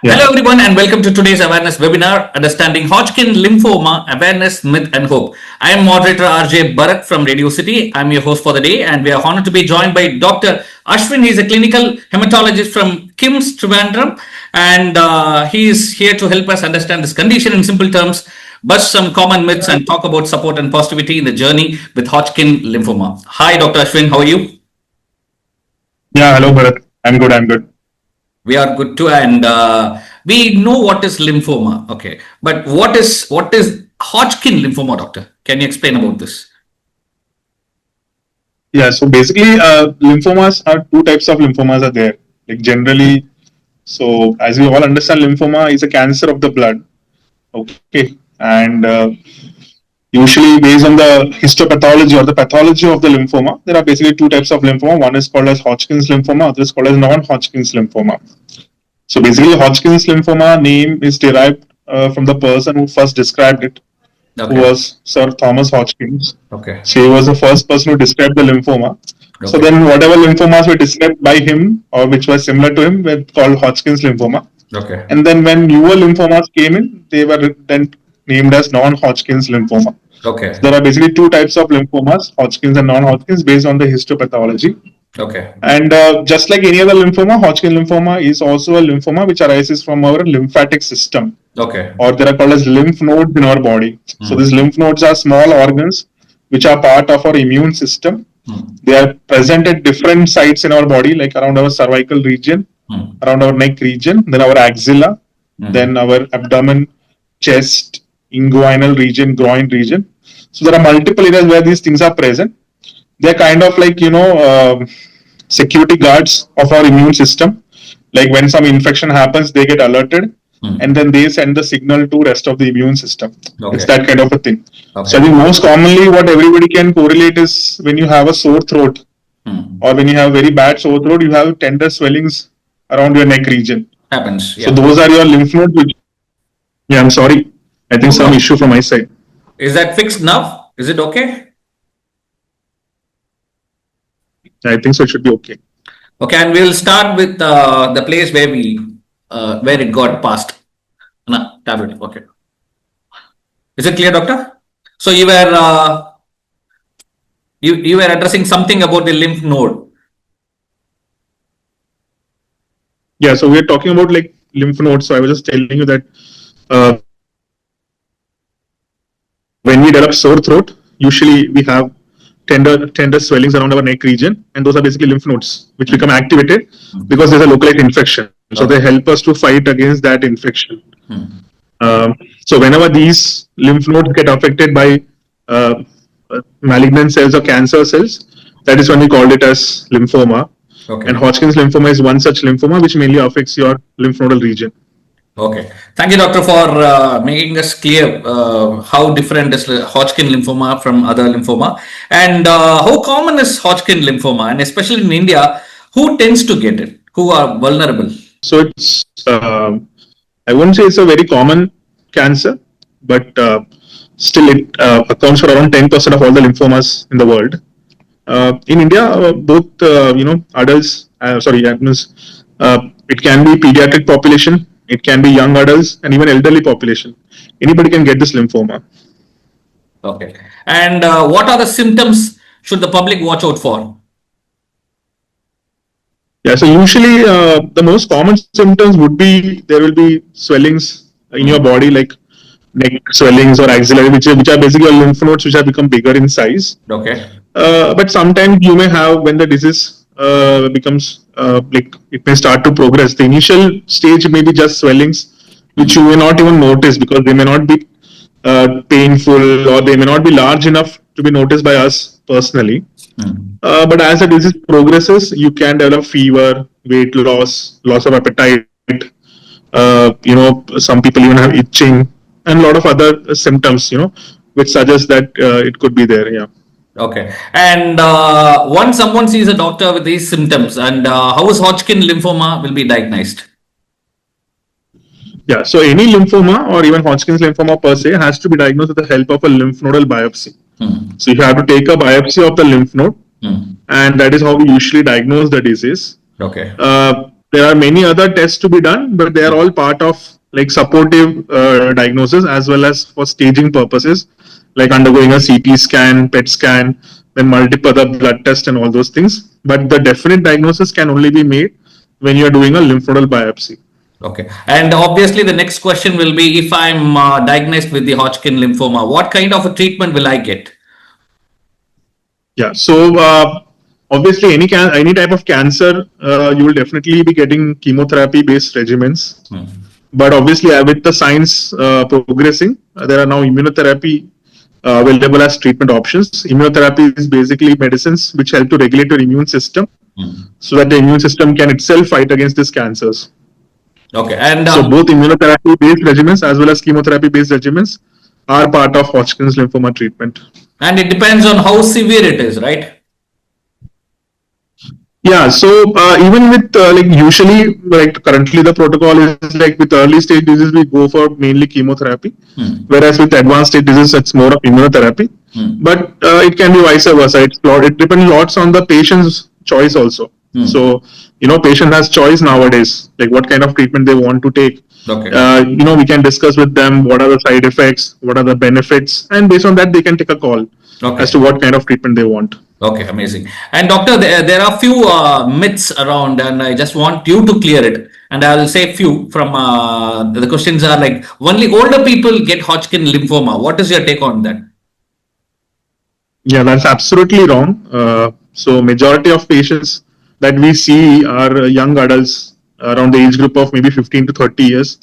Hello, Yeah. everyone, and welcome to today's awareness webinar, Understanding Hodgkin Lymphoma Awareness, Myth, and Hope. I am moderator RJ Bharat from Radio City. I'm your host for the day, and we are honored to be joined by Dr. Ashwin. He's a clinical hematologist from KIMS Trivandrum, and he is here to help us understand this condition in simple terms, bust some common myths, and talk about support and positivity in the journey with Hodgkin lymphoma. Hi, Dr. Ashwin. How are you? Yeah. Hello, Bharat. I'm good. I'm good. We are good too, and we know what is lymphoma. Okay, but what is Hodgkin lymphoma, doctor? Can you explain about this? Yeah. So basically, lymphomas are two types of lymphomas are there. Like generally, so as we all understand, lymphoma is a cancer of the blood. Okay. And usually based on the histopathology or the pathology of the lymphoma, there are basically two types of lymphoma. One is called as Hodgkin's lymphoma, other is called as non-Hodgkin's lymphoma. So basically, Hodgkin's lymphoma name is derived from the person who first described it, who Okay. was Sir Thomas Hodgkins. Okay. So he was the first person who described the lymphoma. So Okay. then whatever lymphomas were described by him or which were similar to him were called Hodgkin's lymphoma. Okay. And then when newer lymphomas came in, they were then named as non-Hodgkin's lymphoma. So Okay. there are basically two types of lymphomas, Hodgkin's and non-Hodgkin's, based on the histopathology. Okay. And just like any other lymphoma, Hodgkin lymphoma is also a lymphoma which arises from our lymphatic system, Okay. or they are called as lymph nodes in our body. So these lymph nodes are small organs which are part of our immune system. They are present at different sites in our body, like around our cervical region, around our neck region, then our axilla, then our abdomen, chest, inguinal region, groin region. So there are multiple areas where these things are present. They're kind of like security guards of our immune system. Like when some infection happens, they get alerted, and then they send the signal to rest of the immune system. It's Okay. that kind of a thing. So Okay. I think most commonly what everybody can correlate is when you have a sore throat or when you have very bad sore throat, you have tender swellings around your neck region. Happens. So Yeah. those are your lymph nodes. Yeah, I'm sorry. I think No, some no. issue from my side. Is that fixed now? Is it okay? I think so. It should be okay. Okay, and we'll start with the place where it got passed. No, tablet. Okay. Is it clear, doctor? So you were addressing something about the lymph node. Yeah, so we're talking about like lymph nodes. So I was just telling you that uh, when we develop sore throat, usually we have tender swellings around our neck region, and those are basically lymph nodes which become activated because there's a localized infection. So they help us to fight against that infection. So whenever these lymph nodes get affected by uh, malignant cells or cancer cells, that is when we called it as lymphoma. Okay. And Hodgkin's lymphoma is one such lymphoma which mainly affects your lymph nodal region. Okay. Thank you, doctor, for making us clear how different is Hodgkin lymphoma from other lymphoma, and how common is Hodgkin lymphoma, and especially in India, who tends to get it, who are vulnerable. So it's, I wouldn't say it's a very common cancer, but still it accounts for around 10% of all the lymphomas in the world. In India, both adults, that means it can be pediatric population, it can be young adults, and even elderly population. Anybody can get this lymphoma. Okay. And what are the symptoms should the public watch out for? Yeah, so usually the most common symptoms would be there will be swellings in your body, like neck swellings or axillary, which are basically your lymph nodes which have become bigger in size. Okay. But sometimes you may have, when the disease becomes like it may start to progress, the initial stage may be just swellings which you may not even notice because they may not be painful or they may not be large enough to be noticed by us personally. But as the disease progresses, you can develop fever, weight loss, loss of appetite. Some people even have itching and a lot of other symptoms, which suggest that it could be there. Yeah. Okay. And once someone sees a doctor with these symptoms, and how is Hodgkin lymphoma will be diagnosed? Yeah, so any lymphoma or even Hodgkin's lymphoma per se has to be diagnosed with the help of a lymph nodal biopsy. So you have to take a biopsy of the lymph node, and that is how we usually diagnose the disease. Okay. There are many other tests to be done, but they are all part of like supportive diagnosis as well as for staging purposes, like undergoing a CT scan, PET scan, then multiple other blood tests and all those things. But the definite diagnosis can only be made when you are doing a lymph nodal biopsy. Okay. And obviously, the next question will be, if I'm diagnosed with the Hodgkin lymphoma, what kind of a treatment will I get? Yeah. So obviously, any type of cancer, you will definitely be getting chemotherapy-based regimens. But obviously, with the science progressing, there are now immunotherapy available as treatment options. Immunotherapy is basically medicines which help to regulate your immune system so that the immune system can itself fight against these cancers. Okay. And so both immunotherapy-based regimens as well as chemotherapy-based regimens are part of Hodgkin's lymphoma treatment. And it depends on how severe it is, right? Yeah, so even with like usually like currently the protocol is like with early stage disease we go for mainly chemotherapy, whereas with advanced stage disease it's more of immunotherapy. But it can be vice versa. It depends lots on the patient's choice also. So patient has choice nowadays, like what kind of treatment they want to take. Okay. We can discuss with them what are the side effects, what are the benefits, and based on that they can take a call as to what kind of treatment they want. Okay, amazing. And doctor, there are few myths around, and I just want you to clear it. And I'll say few from the questions are like, only older people get Hodgkin lymphoma. What is your take on that? Yeah, that's absolutely wrong. So majority of patients that we see are young adults around the age group of maybe 15 to 30 years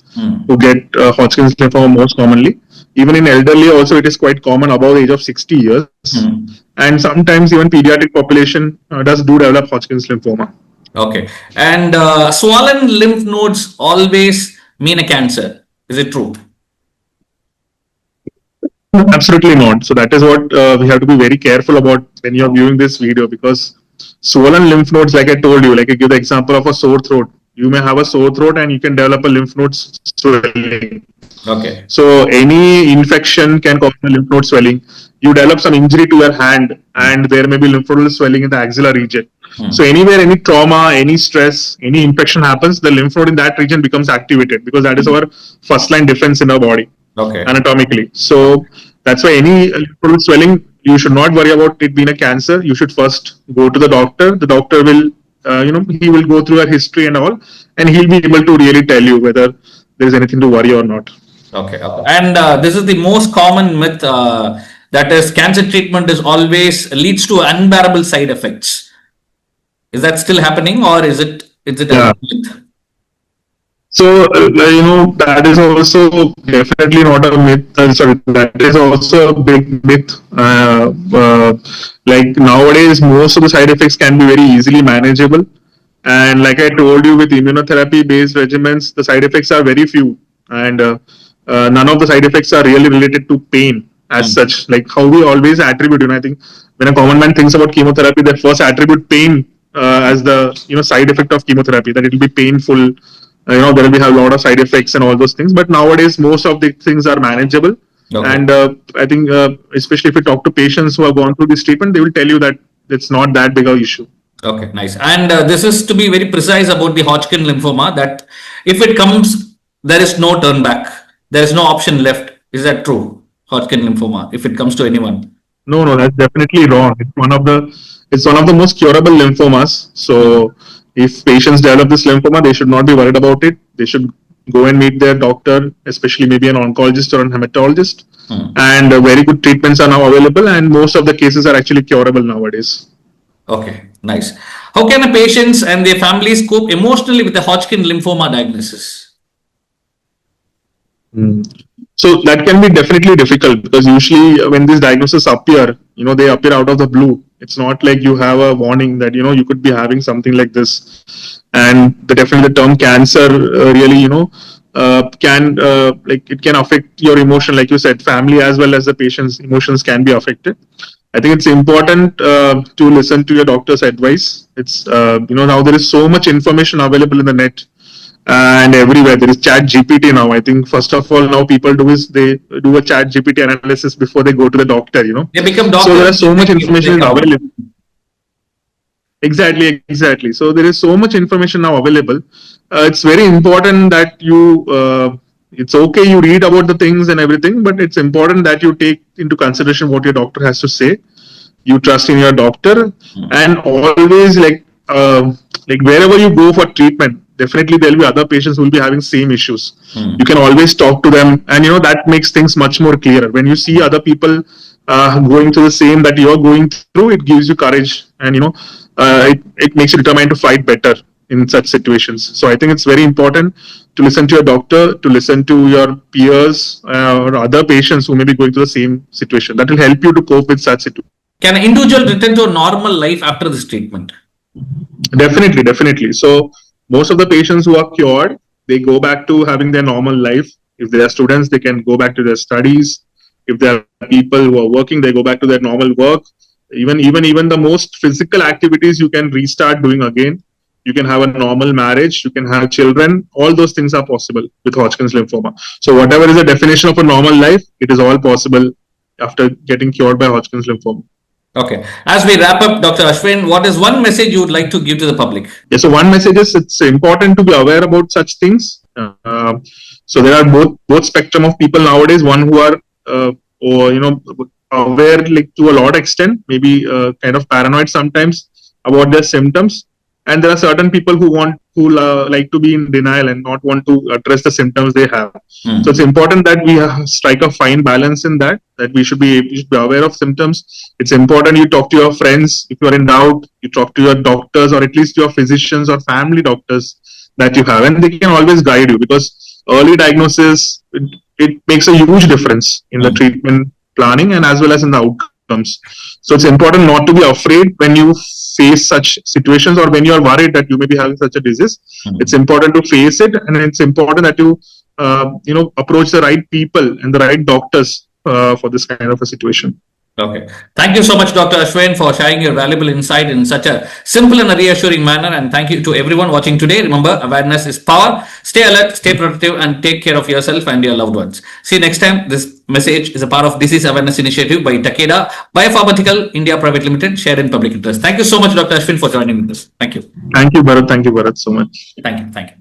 who get Hodgkin's lymphoma most commonly. Even in elderly also it is quite common above the age of 60 years. And sometimes even pediatric population does develop Hodgkin's lymphoma. Okay. And swollen lymph nodes always mean a cancer. Is it true? Absolutely not. So that is what we have to be very careful about when you're viewing this video, because swollen lymph nodes, like I told you, like I give the example of a sore throat. You may have a sore throat and you can develop a lymph node swelling. Okay. So any infection can cause a lymph node swelling. You develop some injury to your hand and there may be lymph nodal swelling in the axilla region. So anywhere any trauma, any stress, any infection happens, the lymph node in that region becomes activated, because that is our first line defense in our body. Okay. Anatomically. So that's why any lymph nodal swelling, you should not worry about it being a cancer. You should first go to the doctor. The doctor will, he will go through your history and all, and he'll be able to really tell you whether there is anything to worry or not. Okay. And this is the most common myth, that is cancer treatment is always leads to unbearable side effects. Is that still happening, or is it a myth? So, that is also definitely not a myth. Sorry, that is also a big myth. Like nowadays, most of the side effects can be very easily manageable. And like I told you, with immunotherapy based regimens, the side effects are very few. And none of the side effects are really related to pain as such. Like how we always attribute, I think when a common man thinks about chemotherapy, they first attribute pain as the side effect of chemotherapy, that it will be painful. There will be a lot of side effects and all those things. But nowadays, most of the things are manageable. Okay. And I think, especially if you talk to patients who have gone through this treatment, they will tell you that it's not that big of issue. Okay, nice. And this is to be very precise about the Hodgkin lymphoma, that if it comes, there is no turn back. There is no option left. Is that true? Hodgkin lymphoma, if it comes to anyone? No, that's definitely wrong. It's one of the most curable lymphomas. So if patients develop this lymphoma, they should not be worried about it. They should go and meet their doctor, especially maybe an oncologist or a hematologist. And very good treatments are now available, and most of the cases are actually curable nowadays. Okay, nice. How can a patients and their families cope emotionally with the Hodgkin lymphoma diagnosis? So that can be definitely difficult, because usually when these diagnoses appear, they appear out of the blue. It's not like you have a warning that, you could be having something like this. And definitely the term cancer really, it can affect your emotion. Like you said, family as well as the patient's emotions can be affected. I think it's important to listen to your doctor's advice. It's, now there is so much information available in the net. And everywhere there is chat GPT now. I think first of all now people do is they do a chat GPT analysis before they go to the doctor. They become doctors. So there is so much information available. Exactly. So there is so much information now available. It's very important that you. It's okay you read about the things and everything, but it's important that you take into consideration what your doctor has to say. You trust in your doctor, and always like wherever you go for treatment, definitely there'll be other patients who will be having same issues. You can always talk to them, and that makes things much more clearer. When you see other people going through the same that you're going through, it gives you courage, and it makes you determined to fight better in such situations. So I think it's very important to listen to your doctor, to listen to your peers or other patients who may be going through the same situation. That will help you to cope with such situations. Can an individual return to a normal life after this treatment? Definitely. So most of the patients who are cured, they go back to having their normal life. If they are students, they can go back to their studies. If there are people who are working, they go back to their normal work. Even the most physical activities you can restart doing again. You can have a normal marriage. You can have children. All those things are possible with Hodgkin's lymphoma. So whatever is the definition of a normal life, it is all possible after getting cured by Hodgkin's lymphoma. Okay. As we wrap up, Dr. Ashwin, what is one message you would like to give to the public? Yeah, so one message is it's important to be aware about such things. So there are both spectrum of people nowadays. One who are aware like to a lot extent, maybe kind of paranoid sometimes about their symptoms, and there are certain people who like to be in denial and not want to address the symptoms they have. So it's important that we strike a fine balance in that we should be aware of symptoms. It's important you talk to your friends if you are in doubt. You talk to your doctors or at least your physicians or family doctors that you have, and they can always guide you, because early diagnosis it makes a huge difference in the treatment planning and as well as in the outcomes. So it's important not to be afraid when you face such situations or when you are worried that you may be having such a disease. It's important to face it, and it's important that you approach the right people and the right doctors for this kind of a situation. Okay. Thank you so much, Dr. Ashwin, for sharing your valuable insight in such a simple and a reassuring manner. And thank you to everyone watching today. Remember, awareness is power. Stay alert, stay protective, and take care of yourself and your loved ones. See you next time. This message is a part of Disease Awareness Initiative by Takeda Biopharmaceutical India Private Limited, shared in public interest. Thank you so much, Dr. Ashwin, for joining with us. Thank you. Thank you, Bharat. Thank you, Bharat, so much. Thank you.